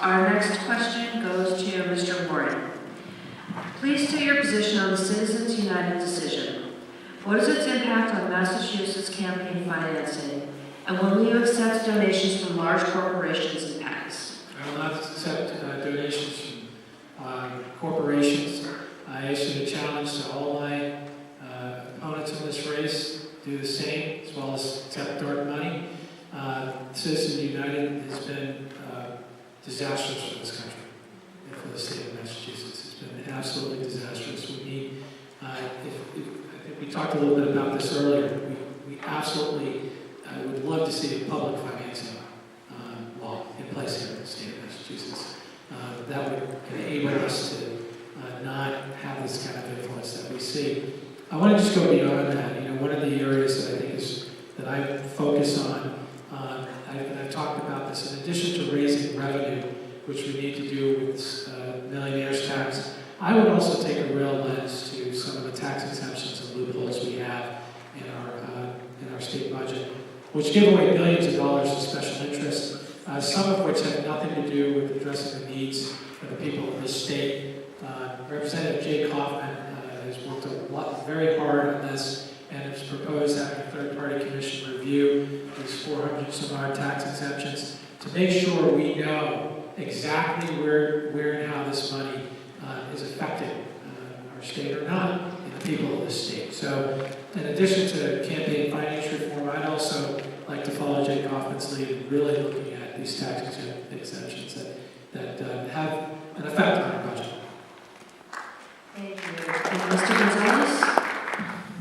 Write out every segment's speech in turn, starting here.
Our next question goes to Mr. Warren. Please state your position on the Citizens United decision. What is its impact on Massachusetts campaign financing, and will you accept donations from large corporations and PACs? I will not accept donations from corporations. I issued a challenge to all my opponents in this race to do the same, as well as accept dark money. Citizens United has been disastrous for this country and for the state of Massachusetts. It's been absolutely disastrous. We need, I think we talked a little bit about this earlier. We absolutely would love to see a public financing law in place here in the state of Massachusetts. That would enable us to not have this kind of influence that we see. I want to just go beyond that. One of the areas that I think is that I focus on, I've talked about this, in addition to raising revenue, which we need to do with millionaires tax, I would also take a real lens to some of the tax exemptions and loopholes we have in our state budget, which give away billions of dollars in special interest, some of which have nothing to do with addressing the needs of the people of this state. Representative Jay Kaufman has worked very hard on this and has proposed having a third-party commission review these 400 some odd tax exemptions to make sure we know exactly where and how this money is affecting our state or not, and the people of this state. So, in addition to campaign finance reform, I'd also like to follow Jay Kaufman's lead in really looking at these tax exemptions that have an effect on our budget. Thank you. And Mr. Gonzalez?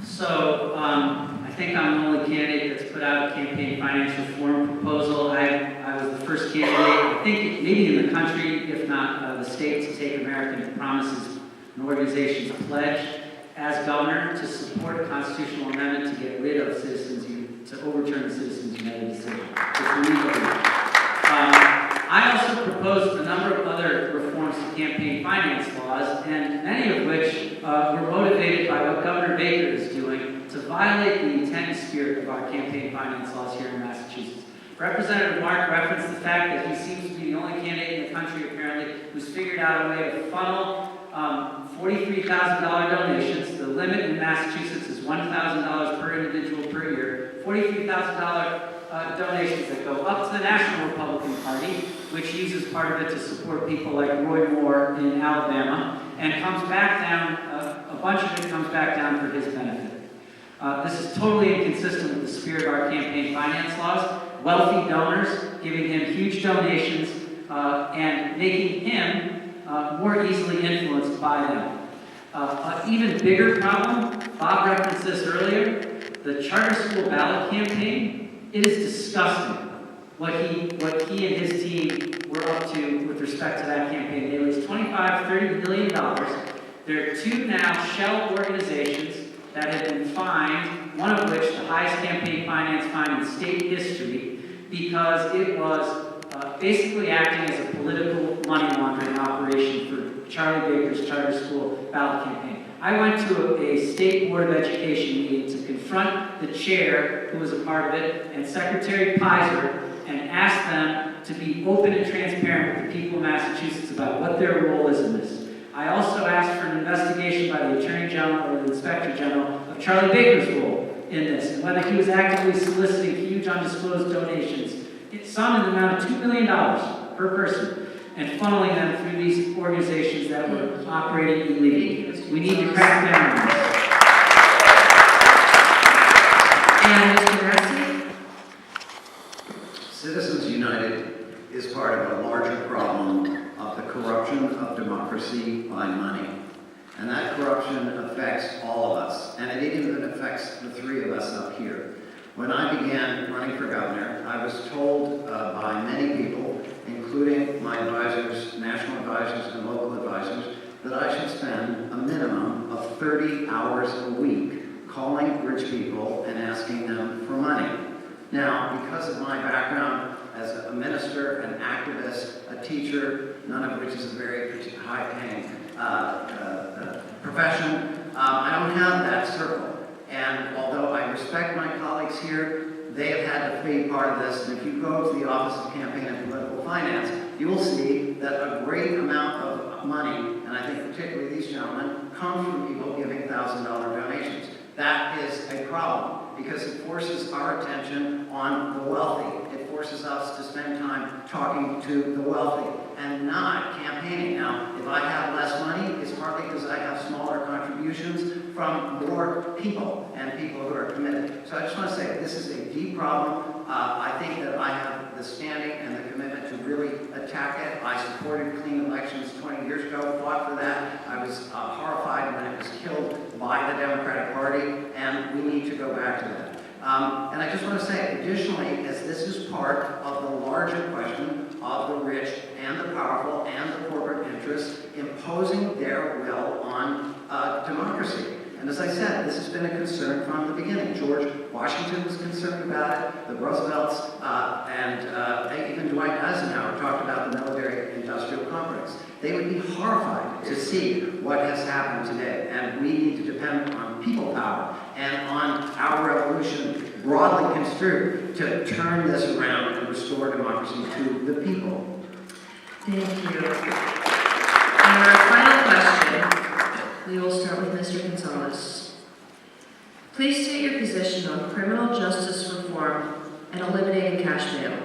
So, I think I'm the only candidate that's put out a campaign finance reform proposal. I was the first candidate, I think maybe in the country, if not the state, to take American Promises and Organizations pledge as governor to support a constitutional amendment to get rid of to overturn the Citizens United decision. I also proposed a number of other reforms to campaign finance laws, and many of which were motivated by what Governor Baker is doing to violate the intent and spirit of our campaign finance laws here in Massachusetts. Representative Mark referenced the fact that he seems to be the only candidate in the country, apparently, who's figured out a way to funnel $43,000 donations. The limit in Massachusetts is $1,000 per individual per year. $43,000 donations that go up to the National Republican Party, which uses part of it to support people like Roy Moore in Alabama, and comes back down, a bunch of it comes back down for his benefit. This is totally inconsistent with the spirit of our campaign finance laws. Wealthy donors giving him huge donations and making him more easily influenced by them. An even bigger problem, Bob referenced this earlier, the charter school ballot campaign. It is disgusting what he and his team were up to with respect to that campaign. They raised $25–30 million. There are two now shell organizations that have been fined, one of which the highest campaign finance fine in state history, because it was basically acting as a political money laundering operation for Charlie Baker's charter school ballot campaign. I went to a state board of education meeting to confront the chair, who was a part of it, and Secretary Pizer, and ask them to be open and transparent with the people of Massachusetts about what their role is in this. I also asked for an investigation by the Attorney General or the Inspector General of Charlie Baker's role in this, and whether he was actively soliciting huge undisclosed donations, some in the amount of $2 million per person, and funneling them through these organizations that were operating illegally. We need to crack down on this. And Mr. Massey? Citizens United is part of a larger problem of the corruption of democracy by money. And that corruption affects all of us, and it even affects the three of us up here. When I began running for governor, I was told by many people, including my advisors, national advisors and local advisors, that I should spend a minimum of 30 hours a week calling rich people and asking them for money. Now, because of my background as a minister, an activist, a teacher, none of which is a very high-paying profession, I don't have that circle. And although I respect my colleagues here, they have had to be part of this. And if you go to the Office of Campaign and Political Finance, you will see that a great amount of money, and I think particularly these gentlemen, come from people giving $1,000 donations. That is a problem because it forces our attention on the wealthy. It forces us to spend time talking to the wealthy and not campaigning. Now, if I have less money, it's partly because I have smaller contributions from more people and people who are committed. So I just want to say, this is a deep problem. I think that I have the standing and the commitment to really attack it. I supported clean elections 20 years ago, fought for that. I was horrified when it was killed by the Democratic Party, and we need to go back to that. And I just want to say, additionally, as this is part of the larger question of the rich and the powerful and the corporate interests imposing their will on democracy. And as I said, this has been a concern from the beginning. George Washington was concerned about it, the Roosevelts, and even Dwight Eisenhower talked about the military-industrial complex. They would be horrified to see what has happened today, and we need to depend on people power and on our revolution, broadly construed, to turn this around and restore democracy to the people. Thank you. And our final question, we will start with Mr. Gonzalez. Please state your position on criminal justice reform and eliminating cash bail.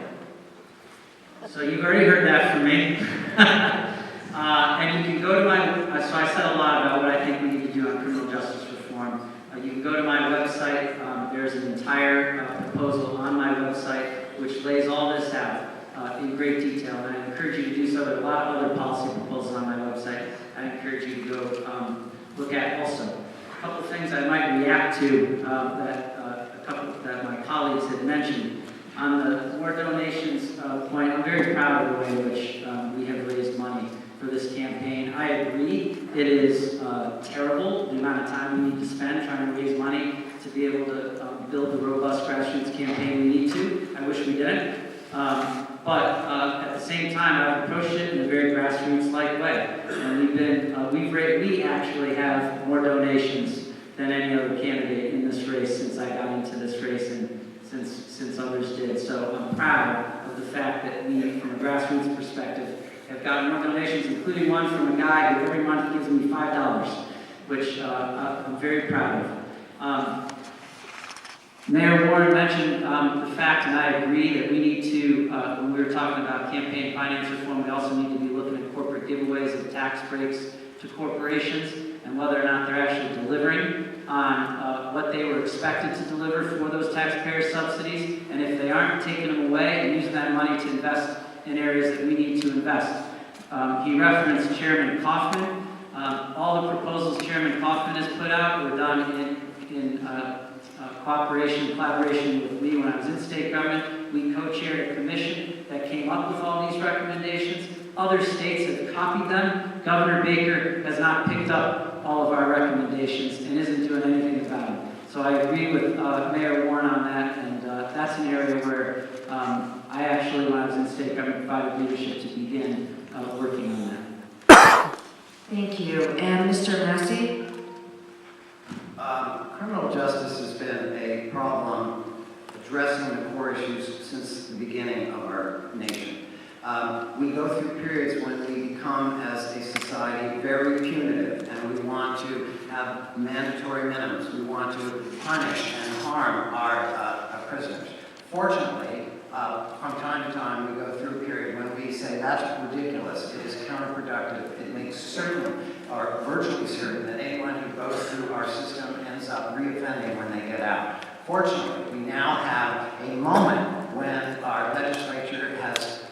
So you've already heard that from me. And you can go to my, so I said a lot about what I think we need to do on criminal justice reform. You can go to my website. There's an entire proposal on my website which lays all this out in great detail. And I encourage you to do so. There are a lot of other policy proposals on my website. I encourage you to go look at also. A couple things I might react to that my colleagues had mentioned. On the more donations point, I'm very proud of the way in which we have raised money for this campaign. I agree it is terrible the amount of time we need to spend trying to raise money to be able to build the robust grassroots campaign we need to. I wish we didn't. But at the same time, I've approached it in a very grassroots-like way. And we actually have more donations than any other candidate in this race since I got into this race and since others did. So I'm proud of the fact that we, from a grassroots perspective, have gotten more donations, including one from a guy who every month gives me $5, which I'm very proud of. Mayor Warren mentioned the fact, and I agree, that we need to, when we were talking about campaign finance reform, we also need to be looking at corporate giveaways of tax breaks to corporations and whether or not they're actually delivering on what they were expected to deliver for those taxpayer subsidies, and if they aren't, taking them away and using that money to invest in areas that we need to invest. He referenced Chairman Kaufman. All the proposals Chairman Kaufman has put out were done in collaboration with me when I was in state government. We co-chaired a commission that came up with all these recommendations. Other states have copied them. Governor Baker has not picked up all of our recommendations and isn't doing anything about them. So I agree with Mayor Warren on that, and that's an area where I actually, when I was in state government, provided leadership to begin working on that. Thank you. And Mr. Massey? Criminal justice has been a problem addressing the core issues since the beginning of our nation. We go through periods when we become, as a society, very punitive, and we want to have mandatory minimums. We want to punish and harm our prisoners. Fortunately, from time to time, we go through a period when we say, that's ridiculous, it is counterproductive, it makes certain, or virtually certain, that anyone who goes through our system ends up reoffending when they get out. Fortunately, we now have a moment when our legislature has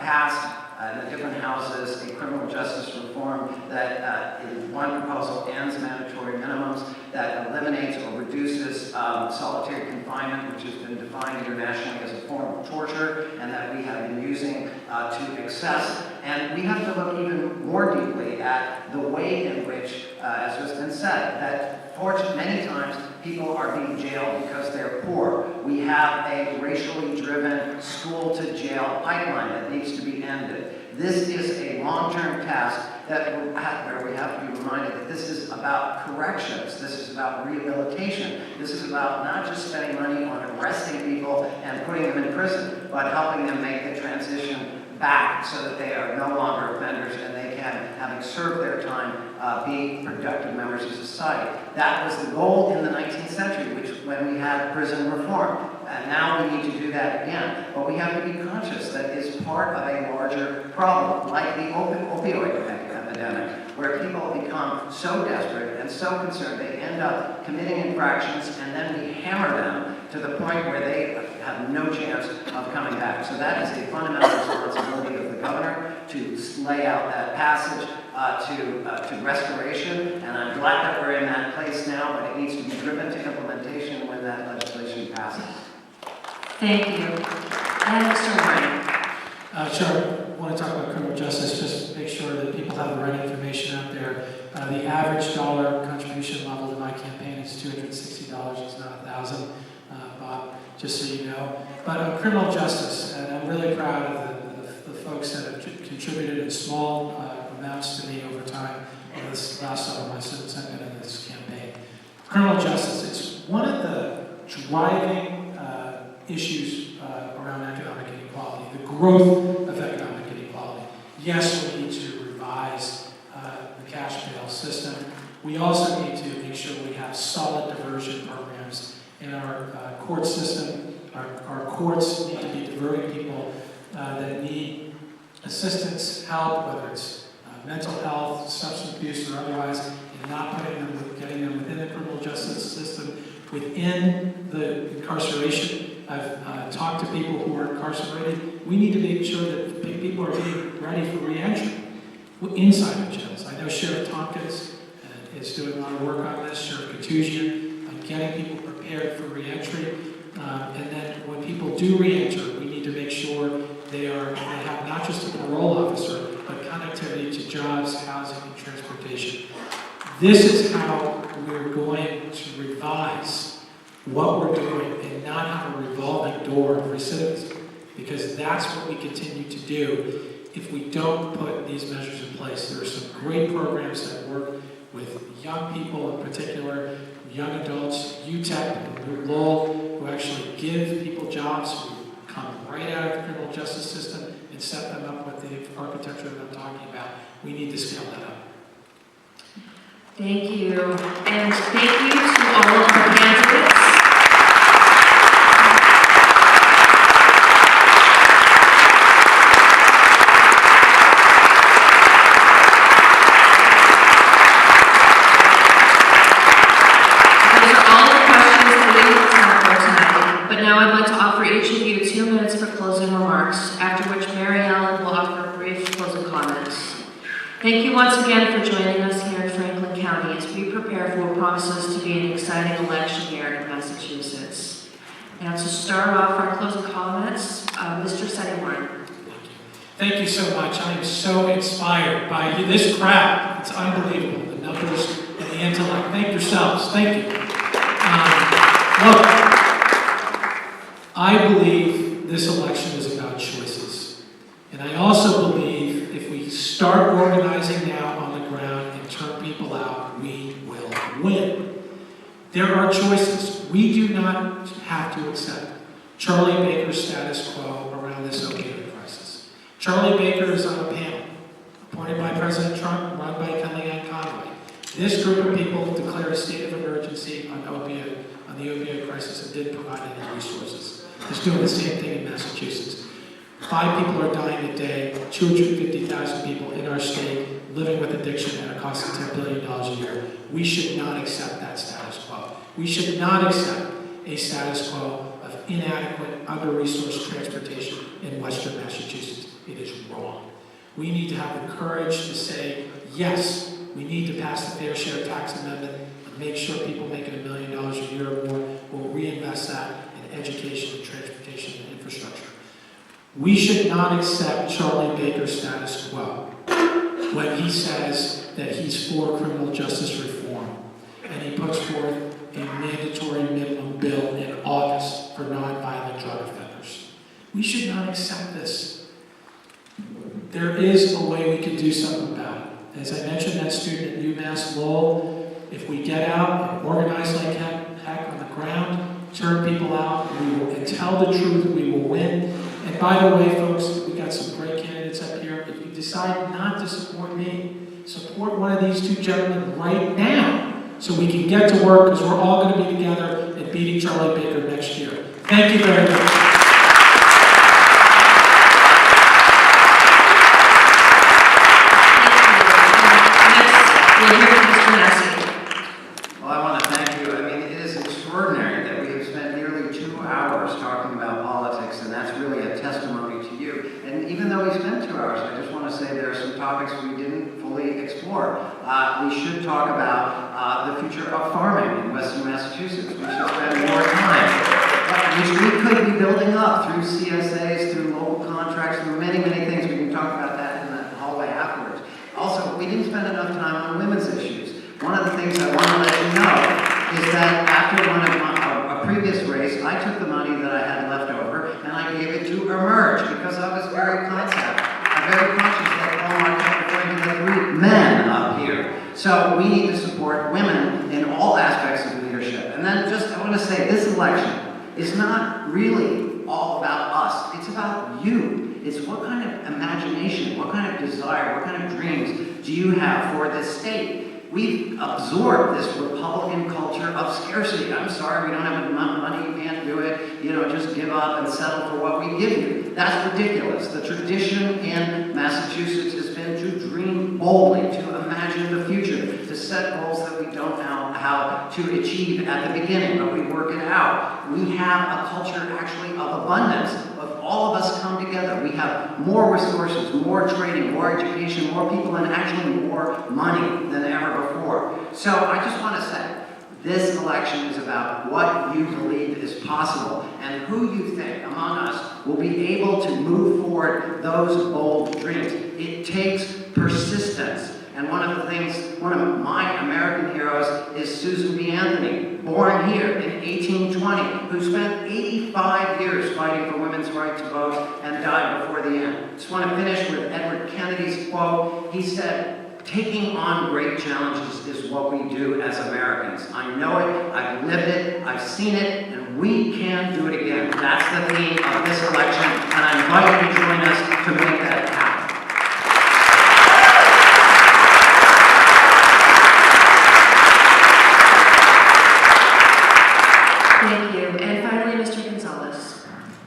passed in the different houses a criminal justice reform that in one proposal ends mandatory minimums, that eliminates or reduces solitary confinement, which has been defined internationally as a form of torture, and that we have been using to excess. And we have to look even more deeply at the way in which, as has been said, that many times people are being jailed because they're poor. We have a racially driven school-to-jail pipeline that needs to be ended. This is a long-term task where we have to be reminded that this is about corrections, this is about rehabilitation, this is about not just spending money on arresting people and putting them in prison, but helping them make the transition back so that they are no longer offenders and they can, having served their time, be productive members of society. That was the goal in the 19th century, when we had prison reform. And now we need to do that again. But we have to be conscious that it's part of a larger problem, like the opioid epidemic, where people become so desperate and so concerned they end up committing infractions, and then we hammer them to the point where they have no chance of coming back. So that is a fundamental responsibility of the governor to lay out that passage to restoration, and I'm glad that we're in that place now, but it needs to be driven to implementation when that legislation passes. Thank you. And Mr. Warren. Sure. I want to talk about criminal justice, just to make sure that people have the right information out there. The average dollar contribution level to my campaign is $260. It's not $1,000, Bob, just so you know. But on criminal justice, and I'm really proud of the folks that have contributed in small amounts to me over time in this last several months since I've been in this campaign. Criminal justice, it's one of the driving issues around economic inequality, the growth of economic inequality. Yes, we need to revise the cash bail system. We also need to make sure we have solid diversion programs in our court system. Our courts need to be diverting people that need assistance, help, whether it's mental health, substance abuse, or otherwise, and not getting them within the criminal justice system, within the incarceration. I've talked to people who are incarcerated. We need to make sure that people are being ready for re-entry inside the jails. I know Sheriff Tompkins is doing a lot of work on this, Sheriff Katusian, on getting people prepared for re-entry. And then when people do re-enter, we need to make sure they have not just a parole officer, but connectivity to jobs, housing, and transportation. This is how we're going to revise what we're doing and not have a revolving door of recidivism, because that's what we continue to do if we don't put these measures in place. There are some great programs that work with young people in particular, young adults, UTEP and Lowell, who actually give people jobs who come right out of the criminal justice system and set them up with the architecture that I'm talking about. We need to scale that up. Thank you. And thank you to all of our candidates. Those are all the questions that we have for tonight. But now I'd like to offer each of you 2 minutes for closing remarks, after which Mary Ellen will offer brief closing comments. Thank you once again for joining us here in Franklin County as we prepare for what promises to be an exciting election year in Massachusetts. Now to start off our closing comments, Mr. Warren. Thank you so much. I am so inspired by this crowd. It's unbelievable, the numbers and the intellect. Thank yourselves. Thank you. Look, I believe this election is about choices. And I also believe if we start organizing now on the ground and turn people out, we will win. There are choices. We do not have to accept Charlie Baker's status quo around this opioid crisis. Charlie Baker is on a panel appointed by President Trump, run by Kellyanne Conway. This group of people declared a state of emergency on the opioid crisis and didn't provide any resources. It's doing the same thing in Massachusetts. 5 people are dying a day, 250,000 people in our state living with addiction at a cost of $10 billion a year. We should not accept that status quo. We should not accept a status quo of inadequate, under-resourced transportation in Western Massachusetts. It is wrong. We need to have the courage to say, yes, we need to pass the Fair Share Tax Amendment and make sure people making $1 million a year or more will reinvest that in education and transportation and infrastructure. We should not accept Charlie Baker's status quo when he says that he's for criminal justice reform and he puts forth a mandatory minimum bill in August for nonviolent drug offenders. We should not accept this. There is a way we can do something about it. As I mentioned, that student at UMass Lowell, if we get out and organize like heck on the ground, turn people out, and tell the truth, we will win. And by the way, folks, we got some great candidates decide not to support me, support one of these two gentlemen right now so we can get to work because we're all going to be together and beating Charlie Baker next year. Thank you very much. Well, I want to thank you. I mean, it is extraordinary that we have spent nearly 2 hours talking about politics, and that's really a testimony to you. And even though we spent 2 hours, I just want to say there are some topics we didn't fully explore. We should talk about the future of farming in Western Massachusetts. We should spend more time, which we could be building up through CSAs, through local contracts, through many, many things. We can talk about that in the hallway afterwards. Also, we didn't spend enough time on women's issues. One of the things I want to let you know is that after a previous race, I took the money that I had left over and I gave it to Emerge because I was very conscious that Paul Marquette referring to the 3 men up here. So we need to support women in all aspects of leadership. And then just, I want to say, this election is not really all about us. It's about you. It's what kind of imagination, what kind of desire, what kind of dreams do you have for this state? We've absorbed this Republican culture of scarcity. I'm sorry, we don't have enough money, you can't do it. You know, just give up and settle for what we give you. That's ridiculous. The tradition in Massachusetts has been to dream boldly, to imagine the future, to set goals that we don't know how to achieve at the beginning, but we work it out. We have a culture actually of abundance. All of us come together. We have more resources, more training, more education, more people, and actually more money than ever before. So I just want to say, this election is about what you believe is possible and who you think among us will be able to move forward those bold dreams. It takes persistence. And one of my American heroes is Susan B. Anthony, born here in 1820, who spent 85 years fighting for women's right to vote and died before the end. Just want to finish with Edward Kennedy's quote. He said, "Taking on great challenges is what we do as Americans. I know it, I've lived it, I've seen it, and we can do it again." That's the theme of this election, and I invite you to join us to make that happen. Thank you. And finally, Mr. Gonzalez.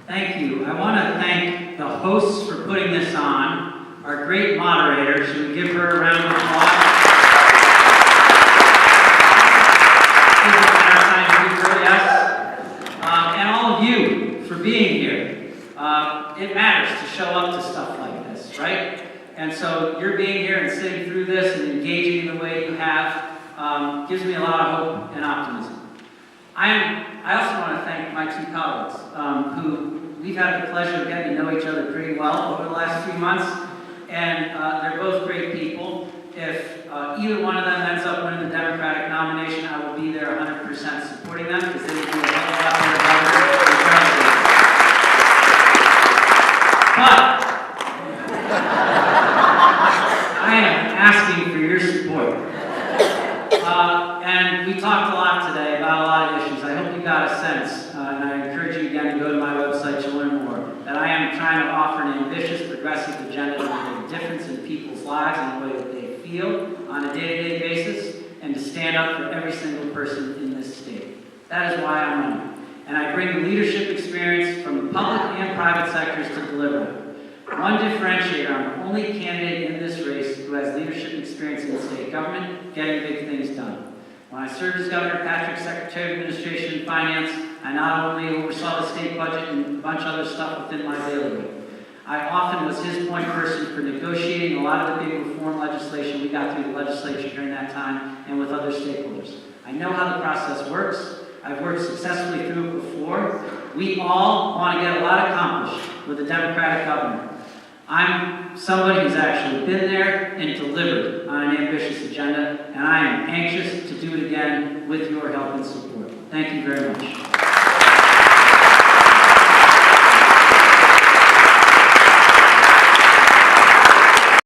Thank you. I want to thank the hosts for putting this on, our great moderator. Should we give her a round of applause? And all of you for being here. It matters to show up to stuff like this, right? And so you're being here and sitting through this and engaging in the way you have gives me a lot of hope and optimism. I also want to thank my 2 colleagues who we've had the pleasure of getting to know each other pretty well over the last few months, and they're both great people. If either one of them ends up winning the Democratic nomination, I will be there 100% supporting them because they would do a hell of a lot better government. But I am asking for your support. And we talked a lot today about a lot of issues. I hope you got a sense, and I encourage you again to go to my website to learn more, that I am trying to offer an ambitious, progressive agenda to make a difference in people's lives in the way that they feel on a day-to-day basis, and to stand up for every single person in this state. That is why I'm running. And I bring the leadership experience from the public and private sectors to deliver it. One differentiator, I'm the only candidate in this race who has leadership experience in state government, getting big things done. When I served as Governor Patrick's Secretary of Administration and Finance, I not only oversaw the state budget and a bunch of other stuff within my bailiwick. I often was his point person for negotiating a lot of the big reform legislation we got through the legislature during that time and with other stakeholders. I know how the process works. I've worked successfully through it before. We all want to get a lot accomplished with a Democratic governor. I'm somebody who's actually been there and delivered on an ambitious agenda, and I am anxious to do it again with your help and support. Thank you very much.